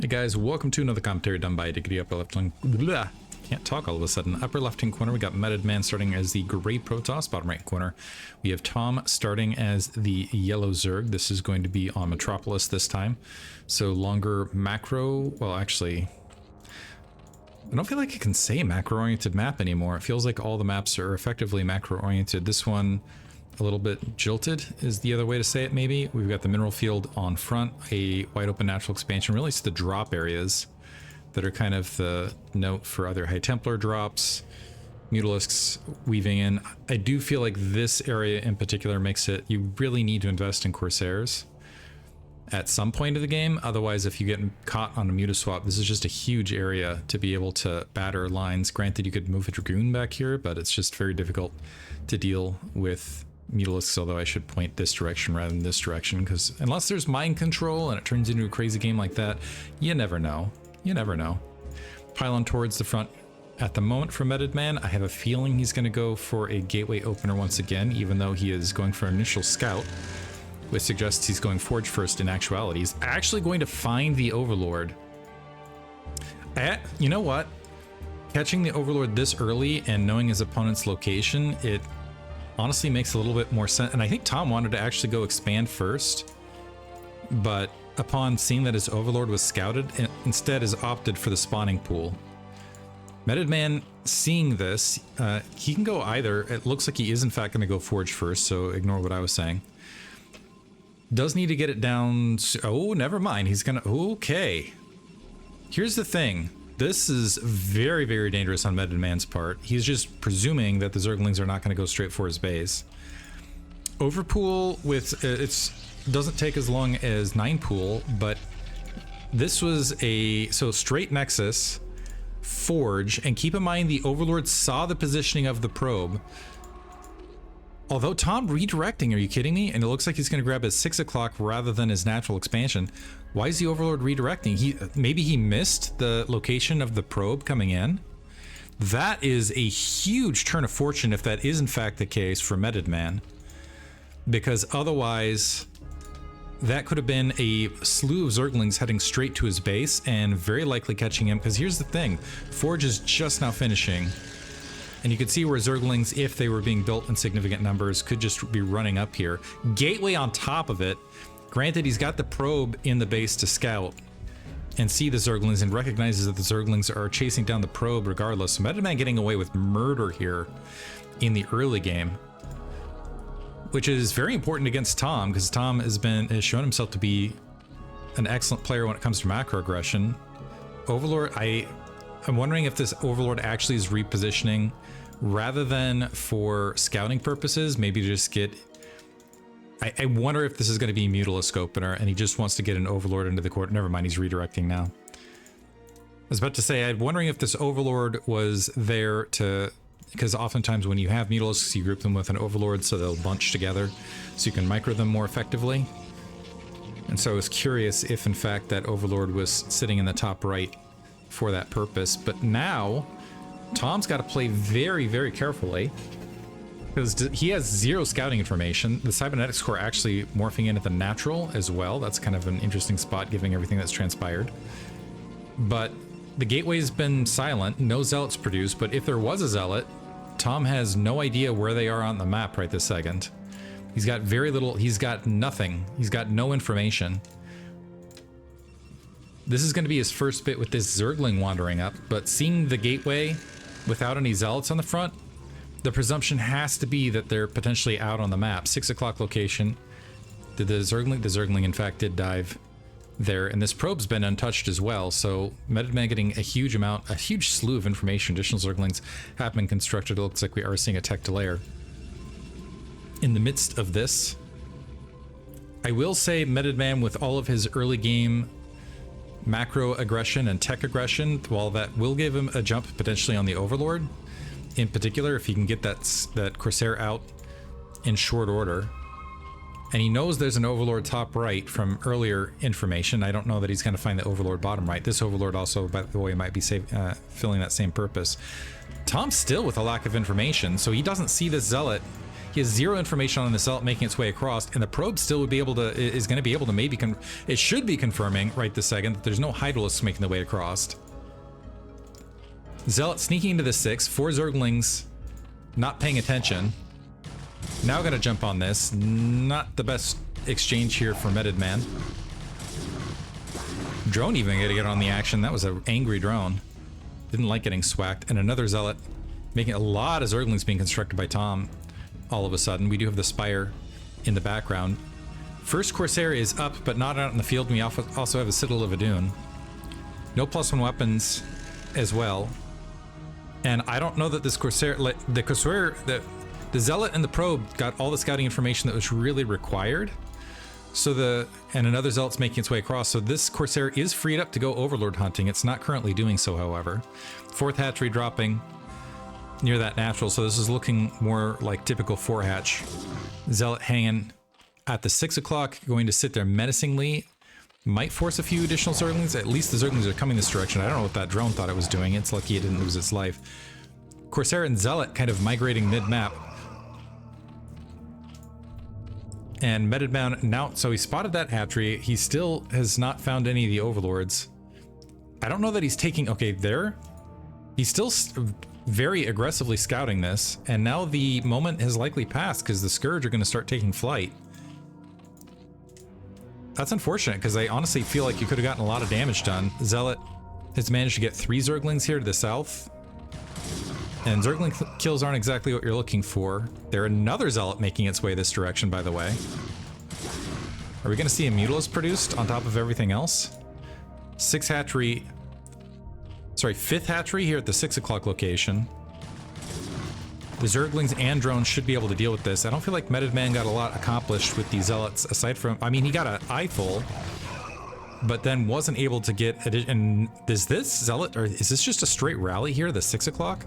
Hey guys, welcome to another commentary done by Diggity. Upper left hand, blah, can't talk all of a sudden. Upper left hand corner, we got Metodman starting as the gray Protoss. Bottom right corner, we have Tom starting as the yellow Zerg. This is going to be on Metropolis this time, so longer macro. Well, actually, I don't feel like I can say macro-oriented map anymore. It feels like all the maps are effectively macro-oriented. This one, a little bit jilted is the other way to say it, maybe. We've got the mineral field on front, a wide open natural expansion. Really, it's the drop areas that are kind of the note for other High Templar drops, Mutalisks weaving in. I do feel like this area in particular makes it, you really need to invest in Corsairs at some point of the game. Otherwise, if you get caught on a Mutaswap, this is just a huge area to be able to batter lines. Granted, you could move a Dragoon back here, but it's just very difficult to deal with Mutalisks, although I should point this direction rather than this direction, because unless there's mind control and it turns into a crazy game like that, you never know. You never know. Pylon towards the front at the moment for Metodman. I have a feeling he's going to go for a gateway opener once again, even though he is going for an initial scout, which suggests he's going Forge first in actuality. He's actually going to find the Overlord. You know what? Catching the Overlord this early and knowing his opponent's location, it honestly makes a little bit more sense. And I think Tom wanted to actually go expand first, but upon seeing that his Overlord was scouted, instead has opted for the spawning pool. Metodman, seeing this, he can go either. It looks like he is in fact going to go Forge first, so ignore what I was saying. Does need to get it down. Oh, never mind. He's gonna. Okay. Here's the thing. This is very, very dangerous on Metodman's part. He's just presuming that the Zerglings are not going to go straight for his base. Overpool with it's doesn't take as long as 9 pool, but this was a straight Nexus, Forge, and keep in mind the Overlord saw the positioning of the probe. Although Tom redirecting, are you kidding me? And it looks like he's going to grab his 6 o'clock rather than his natural expansion. Why is the Overlord redirecting? Maybe he missed the location of the probe coming in. That is a huge turn of fortune if that is in fact the case for Metodman, because otherwise that could have been a slew of Zerglings heading straight to his base and very likely catching him. Because here's the thing, Forge is just now finishing. And you could see where Zerglings, if they were being built in significant numbers, could just be running up here. Gateway on top of it. Granted, he's got the probe in the base to scout and see the Zerglings and recognizes that the Zerglings are chasing down the probe regardless. So Metodman getting away with murder here in the early game, which is very important against Tom, because Tom has shown himself to be an excellent player when it comes to macro aggression. Overlord, I'm wondering if this Overlord actually is repositioning rather than for scouting purposes, maybe to just get... I wonder if this is going to be a Mutalisk opener and he just wants to get an Overlord into the court. Never mind, he's redirecting now. I was about to say, I'm wondering if this Overlord was there to... Because oftentimes when you have Mutalisks, you group them with an Overlord so they'll bunch together so you can micro them more effectively. And so I was curious if in fact that Overlord was sitting in the top right for that purpose. But now Tom's got to play very, very carefully, because he has 0 scouting information. The cybernetics core actually morphing in at the natural as well. That's kind of an interesting spot given everything that's transpired. But the gateway's been silent, no zealots produced, but if there was a zealot, Tom has no idea where they are on the map right this second. He's got very little, he's got nothing, he's got no information. This is going to be his first bit with this Zergling wandering up, but seeing the gateway without any zealots on the front, the presumption has to be that they're potentially out on the map. 6 o'clock location. Did the Zergling in fact did dive there, and this probe's been untouched as well, so Metodman getting a huge slew of information. Additional Zerglings have been constructed. It looks like we are seeing a tech delayer. In the midst of this, I will say Metodman, with all of his early game macro aggression and tech aggression, while that will give him a jump potentially on the Overlord, in particular if he can get that Corsair out in short order, and he knows there's an Overlord top right from earlier information. I don't know that he's going to find the Overlord bottom right. This Overlord also, by the way, might be filling that same purpose. Tom's still with a lack of information, so he doesn't see this Zealot. He has zero information on the Zealot making its way across, and the probe still would be able to, is going to be able to maybe, it should be confirming right this second that there's no Hydralisks making the way across. Zealot sneaking into the 6, 4 Zerglings not paying attention. Now gonna jump on this. Not the best exchange here for Metodman. Drone even gonna get on the action. That was an angry drone. Didn't like getting swacked. And another Zealot making a lot of Zerglings being constructed by Tom all of a sudden. We do have the Spire in the background. First Corsair is up, but not out in the field. We also have a Citadel of Adun. No +1 weapons as well. And I don't know that this Corsair, the Zealot and the Probe got all the scouting information that was really required. So and another Zealot's making its way across. So this Corsair is freed up to go Overlord hunting. It's not currently doing so, however. 4th hatchery dropping near that natural. So this is looking more like typical 4-hatch. Zealot hanging at the 6 o'clock, going to sit there menacingly. Might force a few additional Zerglings. At least the Zerglings are coming this direction. I don't know what that drone thought it was doing. It's lucky it didn't lose its life. Corsair and Zealot kind of migrating mid-map. And Metodman now, so he spotted that hatchery. He still has not found any of the Overlords. I don't know that he's taking, okay, there. He's still very aggressively scouting this. And now the moment has likely passed because the Scourge are going to start taking flight. That's unfortunate because I honestly feel like you could have gotten a lot of damage done. Zealot has managed to get 3 Zerglings here to the south. And Zergling kills aren't exactly what you're looking for. There's another Zealot making its way this direction, by the way. Are we going to see a Mutalisk produced on top of everything else? 5th hatchery here at the 6 o'clock location. The Zerglings and drones should be able to deal with this. I don't feel like Metodman got a lot accomplished with the Zealots, aside from, I mean, he got an eyeful, but then wasn't able to get, and is this Zealot, or is this just a straight rally here, the 6 o'clock?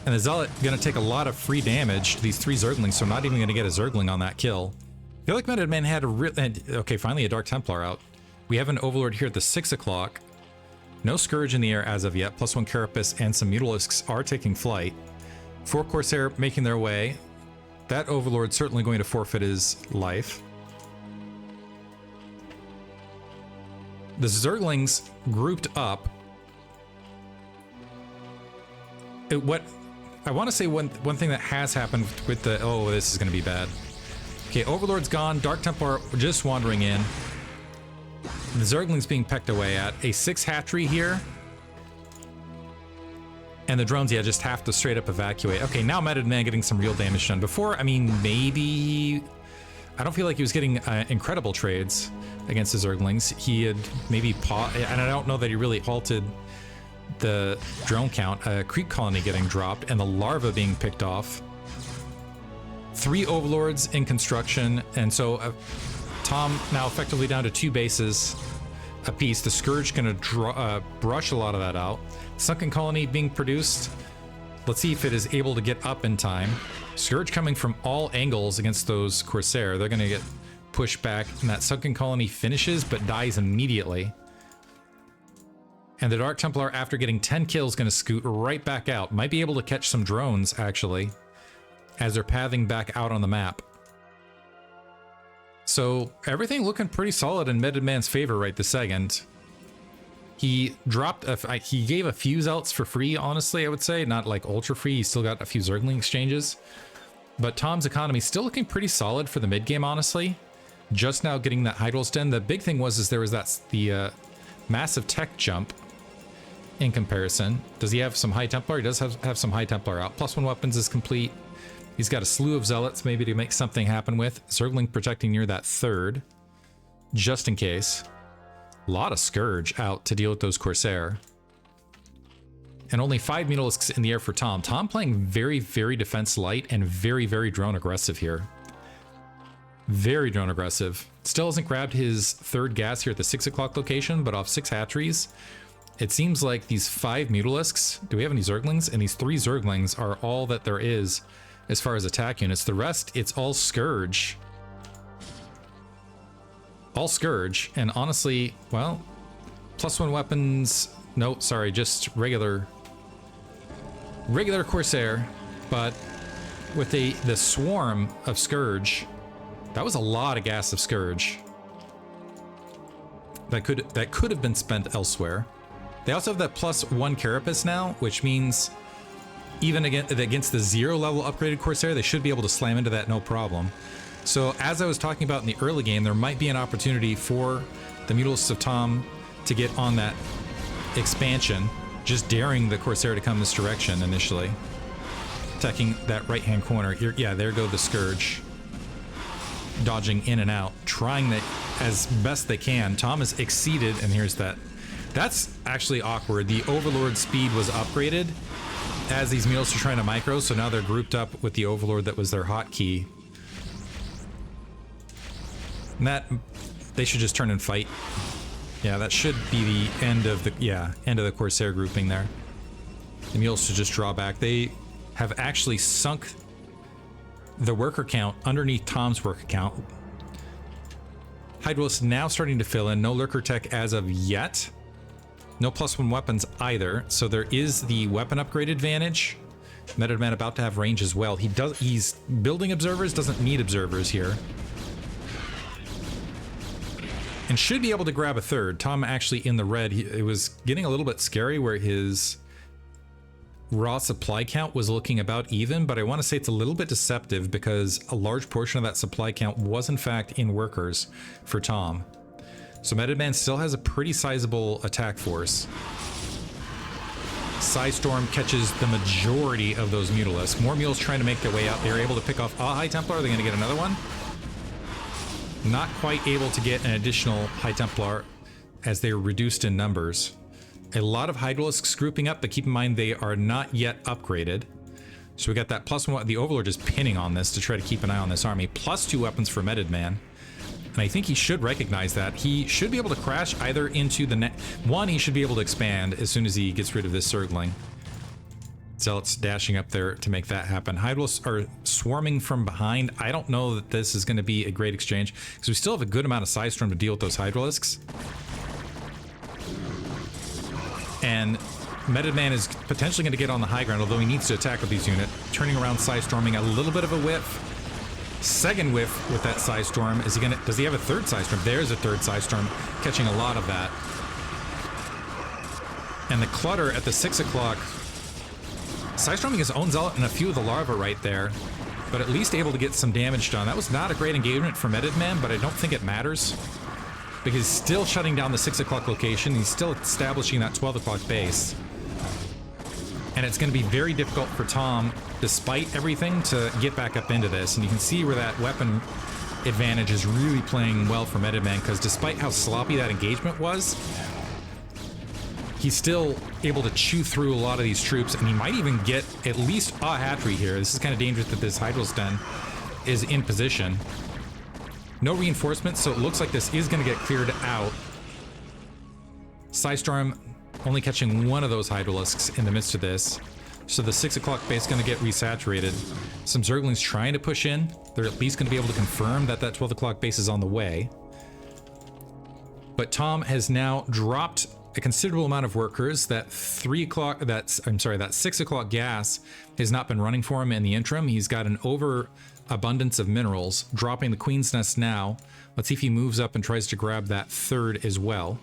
And the Zealot gonna take a lot of free damage to these 3 Zerglings, so not even gonna get a Zergling on that kill. I feel like Metodman had a real, okay, finally a Dark Templar out. We have an Overlord here at the 6 o'clock. No Scourge in the air as of yet. +1 Carapace and some Mutalisks are taking flight. 4 Corsair making their way. That Overlord certainly going to forfeit his life. The Zerglings grouped up. I want to say one thing that has happened with the, oh, this is going to be bad. Okay, Overlord's gone. Dark Templar just wandering in. The Zergling's being pecked away at. A 6 hatchery here. And the drones, yeah, just have to straight up evacuate. Okay, now Metodman getting some real damage done. Before, I mean, maybe... I don't feel like he was getting incredible trades against the Zerglings. He had maybe and I don't know that he really halted the drone count. A creep colony getting dropped and the larva being picked off. 3 Overlords in construction, and so Tom now effectively down to 2 bases apiece. The Scourge gonna brush a lot of that out. Sunken colony being produced. Let's see if it is able to get up in time. Scourge coming from all angles against those Corsair. They're gonna get pushed back, and that Sunken colony finishes but dies immediately. And the Dark Templar, after getting 10 kills, gonna scoot right back out. Might be able to catch some drones, actually, as they're pathing back out on the map. So everything looking pretty solid in Metodman's favor right this second. He dropped, he gave a few Zealots for free, honestly, I would say. Not like ultra free, he still got a few Zergling exchanges. But Tom's economy still looking pretty solid for the mid game, honestly. Just now getting that Hydrals Den. The big thing was there was the massive tech jump in comparison. Does he have some High Templar? He does have some High Templar out. +1 weapons is complete. He's got a slew of Zealots maybe to make something happen with. Zergling protecting near that 3rd, just in case. A lot of Scourge out to deal with those Corsair. And only 5 Mutalisks in the air for Tom. Tom playing very, very defense light and very, very drone aggressive here. Very drone aggressive. Still hasn't grabbed his 3rd gas here at the 6 o'clock location, but off 6 hatcheries. It seems like these 5 Mutalisks, do we have any Zerglings? And these 3 Zerglings are all that there is as far as attack units. The rest, it's all Scourge. All Scourge, and honestly, well, +1 weapons, no, sorry, just regular Corsair, but with the swarm of Scourge. That was a lot of gas of Scourge. That could have been spent elsewhere. They also have that +1 Carapace now, which means even against the 0 level upgraded Corsair, they should be able to slam into that no problem. So as I was talking about in the early game, there might be an opportunity for the Mutalisks of Tom to get on that expansion, just daring the Corsair to come this direction initially. Attacking that right-hand corner. Yeah, there go the Scourge. Dodging in and out, trying that as best they can. Tom is exceeded, and here's that. That's actually awkward. The Overlord speed was upgraded as these Mutalisks are trying to micro, so now they're grouped up with the Overlord that was their hotkey. And that, they should just turn and fight. Yeah, that should be the end of the Corsair grouping there. The Mutalisks should just draw back. They have actually sunk the worker count underneath Tom's worker count. Hydralisk now starting to fill in. No lurker tech as of yet. No +1 weapons either. So there is the weapon upgrade advantage. Metodman about to have range as well. He's building observers, doesn't need observers here. And should be able to grab a third. Tom actually in the red. It was getting a little bit scary where his raw supply count was looking about even, but I want to say it's a little bit deceptive because a large portion of that supply count was in fact in workers for Tom. So Metodman still has a pretty sizable attack force. Psystorm catches the majority of those Mutalisks. More Mules trying to make their way out. They're able to pick off a High Templar. Are they going to get another one? Not quite able to get an additional High Templar as they are reduced in numbers. A lot of Hydralisks grouping up, but keep in mind they are not yet upgraded. So we got that +1. The Overlord just pinning on this to try to keep an eye on this army. +2 weapons for Metodman. And I think he should recognize that. He should be able to crash either into the net. One, he should be able to expand as soon as he gets rid of this circling. Zealots dashing up there to make that happen. Hydralisks are swarming from behind. I don't know that this is going to be a great exchange because we still have a good amount of Psystorm to deal with those Hydralisks. And Metodman is potentially going to get on the high ground, although he needs to attack with these units. Turning around, Psystorming, a little bit of a whiff. Second whiff with that Psystorm. Is he gonna? Does he have a third Psystorm? There's a third Psystorm, catching a lot of that. And the clutter at the 6 o'clock. Psystorming his own Zealot and a few of the larvae right there, but at least able to get some damage done. That was not a great engagement for Metodman, but I don't think it matters. Because he's still shutting down the 6 o'clock location. He's still establishing that 12 o'clock base. And it's going to be very difficult for Tom, despite everything, to get back up into this. And you can see where that weapon advantage is really playing well for Metodman, because despite how sloppy that engagement was, he's still able to chew through a lot of these troops, and he might even get at least a hatchery here. This is kind of dangerous that this Hydral's Den is in position. No reinforcements, so it looks like this is going to get cleared out. Psystorm only catching one of those Hydralisks in the midst of this. So the 6 o'clock base is going to get resaturated. Some Zerglings trying to push in. They're at least going to be able to confirm that that 12 o'clock base is on the way. But Tom has now dropped a considerable amount of workers. That 3 o'clock, that 6 o'clock gas has not been running for him in the interim. He's got an overabundance of minerals, dropping the Queen's Nest now. Let's see if he moves up and tries to grab that third as well.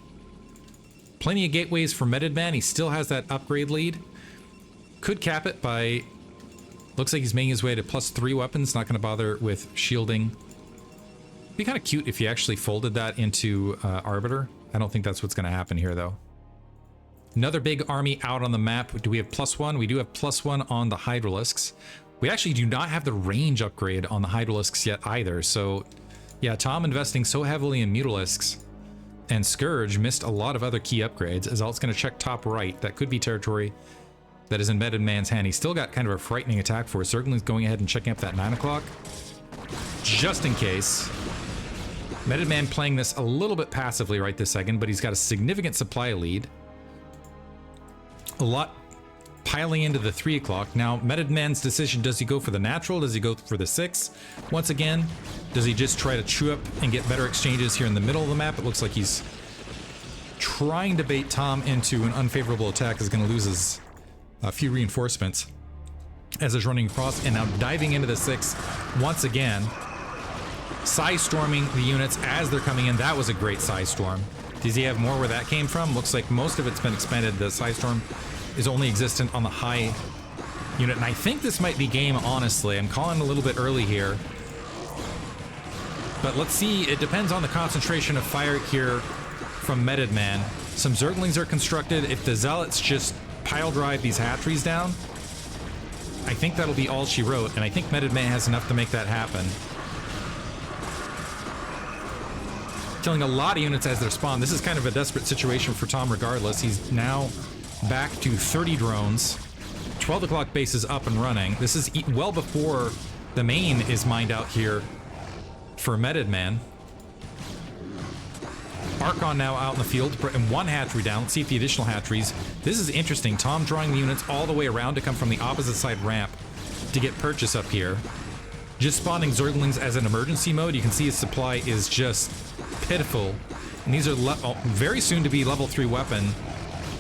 Plenty of gateways for Metodman. He still has that upgrade lead. Could cap it by... Looks like he's making his way to +3 weapons. Not going to bother with shielding. Be kind of cute if you actually folded that into Arbiter. I don't think that's what's going to happen here, though. Another big army out on the map. Do we have +1? We do have +1 on the Hydralisks. We actually do not have the range upgrade on the Hydralisks yet either. So, yeah, Tom investing so heavily in Mutalisks. And Scourge missed a lot of other key upgrades. Azalt's going to check top right. That could be territory that is in Metodman's hand. He's still got kind of a frightening attack force. Zergling's going ahead and checking up that 9 o'clock. Just in case. Metodman playing this a little bit passively right this second, but he's got a significant supply lead. A lot piling into the 3 o'clock. Now, Metodman's decision, does he go for the natural? Does he go for the 6? Once again, does he just try to chew up and get better exchanges here in the middle of the map? It looks like he's trying to bait Tom into an unfavorable attack. Is going to lose his few reinforcements. as it's running across, and now diving into the 6 once again. Psy storming the units as they're coming in. That was a great Psy storm. Does he have more where that came from? Looks like most of it's been expended. The Psy storm is only existent on the high unit, and I think this might be game, honestly. I'm calling a little bit early here. But let's see. It depends on the concentration of fire here from Metodman. Some Zerglings are constructed. If the Zealots just pile drive these hatcheries down, I think that'll be all she wrote, and I think Metodman has enough to make that happen. Killing a lot of units as they're spawned. This is kind of a desperate situation for Tom regardless. He's now back to 30 drones. 12 o'clock base is up and running. This is well before the main is mined out here for Metodman. Archon now out in the field, and one hatchery down. Let's see if the additional hatcheries. This is interesting. Tom drawing the units all the way around to come from the opposite side ramp to get purchase up here. Just spawning Zerglings as an emergency mode. You can see his supply is just pitiful. And these are very soon to be level 3 weapon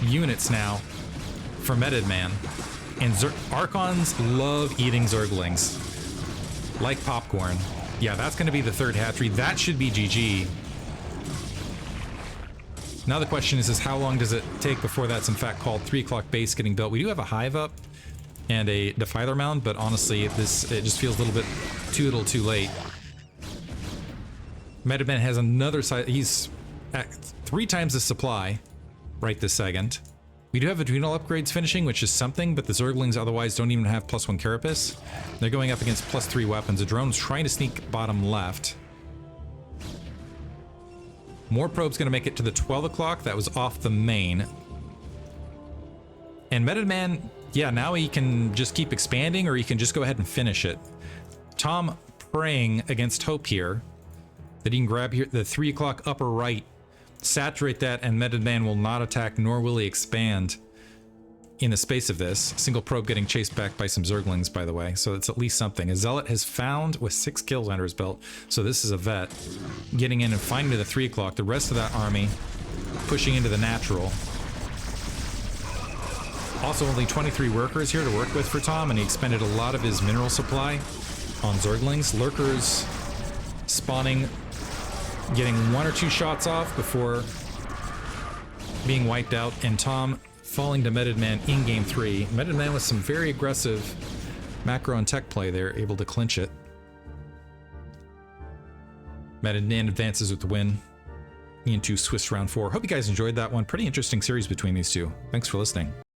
units now for Metodman. And Archons love eating Zerglings like popcorn. Yeah, that's going to be the 3rd hatchery. That should be GG. Now the question is how long does it take before that's in fact called? 3 o'clock base getting built. We do have a hive up and a defiler mound, but honestly, it just feels a little too late. Metodman has another side. He's at 3 times the supply right this second. We do have adrenal upgrades finishing, which is something, but the Zerglings otherwise don't even have +1 carapace. They're going up against +3 weapons. A drone's trying to sneak bottom left. More probes going to make it to the 12 o'clock. That was off the main. And Metodman, yeah, now he can just keep expanding, or he can just go ahead and finish it. Tom praying against hope here that he can grab here the 3 o'clock upper right, saturate that, and Metodman will not attack, nor will he expand in the space of this. Single probe getting chased back by some Zerglings, by the way, so it's at least something. A Zealot has found with 6 kills under his belt, so this is a vet getting in and finding the 3 o'clock. The rest of that army pushing into the natural. Also, only 23 workers here to work with for Tom, and he expended a lot of his mineral supply on Zerglings. Lurkers spawning, getting 1 or 2 shots off before being wiped out, and Tom falling to Metodman in game 3. Metodman with some very aggressive macro and tech play there, able to clinch it. Metodman advances with the win into Swiss round 4. Hope you guys enjoyed that one. Pretty interesting series between these two. Thanks for listening.